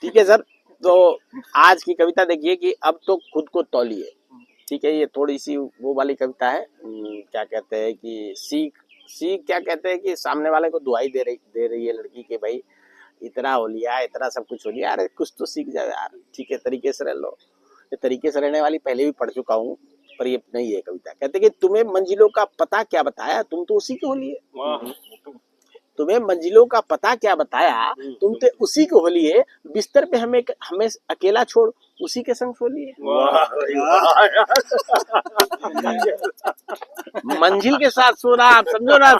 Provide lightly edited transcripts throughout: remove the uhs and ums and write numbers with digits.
ठीक है सर। तो आज की कविता देखिए कि अब तो खुद को तौलिए। ठीक है, ये थोड़ी सी वो वाली कविता है। क्या कहते हैं कि सीख सीख क्या कहते हैं कि सामने वाले को दुआई दे रही है लड़की के भाई इतना हो लिया, इतना सब कुछ हो लिया, अरे कुछ तो सीख जाओ यार। ठीक है, तरीके से रह लो। ये तरीके से रहने वाली पहले भी पढ़ चुका हूँ, पर ये नहीं है कविता। कहते कि तुम्हें मंजिलों का पता क्या बताया, तुम तो उसी के हो लिए। तुम्हें मंजिलों का पता क्या बताया, तुम तो उसी के हो लिए। बिस्तर पे हमें हमें अकेला छोड़ उसी के संग सो लिए। मंजिल के साथ सोना, आप समझो ना।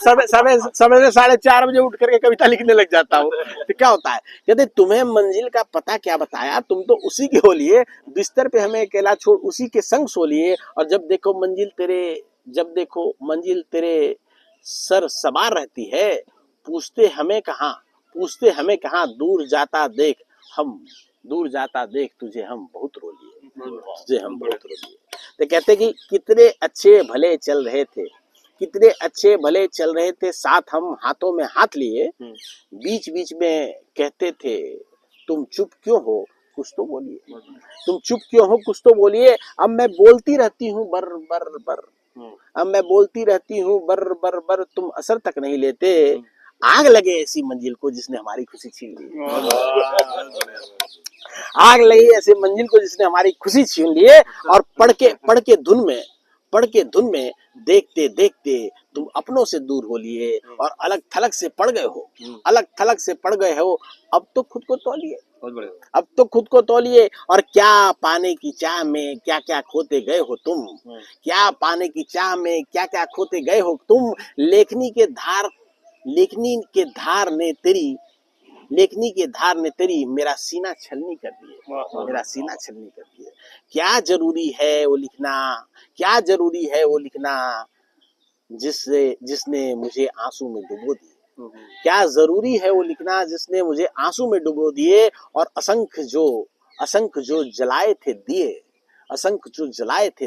सवेरे 4:30 उठ करके कविता लिखने लग जाता हूँ। तो क्या होता है, कहते तुम्हें मंजिल का पता क्या बताया, तुम तो उसी के हो लिए। बिस्तर पे हमें अकेला छोड़ उसी के संग सो लिए। और जब देखो मंजिल तेरे सर सवार रहती है, पूछते हमें कहाँ दूर जाता देख तुझे हम बहुत रो लिए। तो कहते कि कितने अच्छे भले चल रहे थे साथ हम हाथों में हाथ लिए। बीच बीच में कहते थे तुम चुप क्यों हो कुछ तो बोलिए। अब मैं बोलती रहती हूँ बर बर, तुम असर तक नहीं लेते। आग लगे ऐसी मंजिल को जिसने हमारी खुशी छीन ली। आग लगी ऐसे मंजिल को जिसने हमारी खुशी छीन लिए। और पढ़ के धुन में देखते देखते तुम अपनों से दूर हो लिए। और अलग थलग से पड़ गए हो। अब तो खुद को तौलिए। और क्या पाने की चाह में क्या क्या खोते गए हो तुम। लेखनी के धार ने तेरी मेरा सीना छलनी कर दिए। क्या जरूरी है वो लिखना जिसने मुझे आंसू में डुबो दिए। क्या जरूरी है वो लिखना जिसने मुझे आंसू में डुबो दिए। और असंख्य जो जलाए थे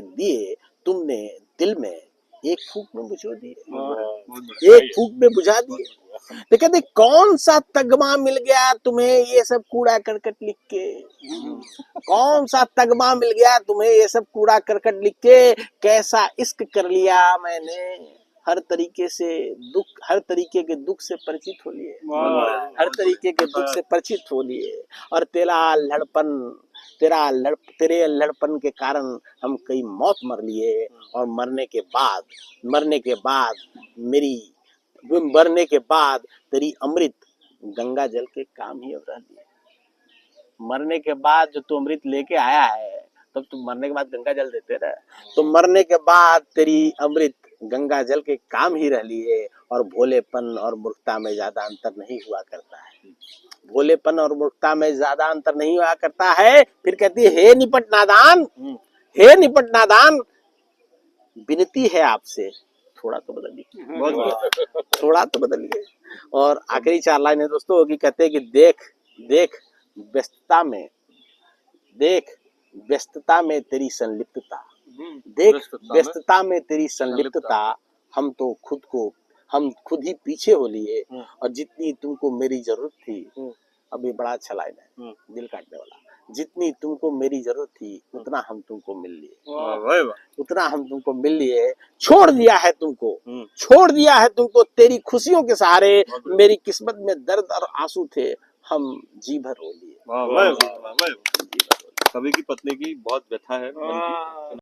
दिए तुमने दिल में एक फूंक में बुझा दिए। तो कहते कौन सा तगमा मिल गया तुम्हें ये सब कूड़ा करकट लिख के। कैसा इश्क कर लिया मैंने हर तरीके के दुख से परिचित हो लिए। और तेरे लड़पन के कारण हम कई मौत मर लिए। और मरने के बाद तेरी अमृत गंगा जल के काम ही अवरा दिए। मरने के बाद जो तू अमृत लेके आया है, तब तू मरने के बाद गंगा जल देते रहे। तो मरने के बाद तेरी अमृत गंगा जल के काम ही रह लिए। और भोलेपन और मूर्खता में ज्यादा अंतर नहीं हुआ करता है। फिर कहती है हे निपट नादान विनती है आपसे थोड़ा तो बदलिए। और आखिरी 4 लाइन है दोस्तों की कहते हैं कि देख व्यस्तता में तेरी संलिप्तता हम खुद ही पीछे हो लिए। और जितनी तुमको मेरी जरूरत थी, अभी बड़ा अच्छा लाइन है दिल काटने वाला। जितनी तुमको मेरी जरूरत थी उतना हम तुमको मिल लिए। छोड़ दिया है तुमको तेरी खुशियों के सहारे। मेरी किस्मत में दर्द और आंसू थे, हम जी भर रो लिए। कवि की पत्नी की बहुत व्यथा है मन की।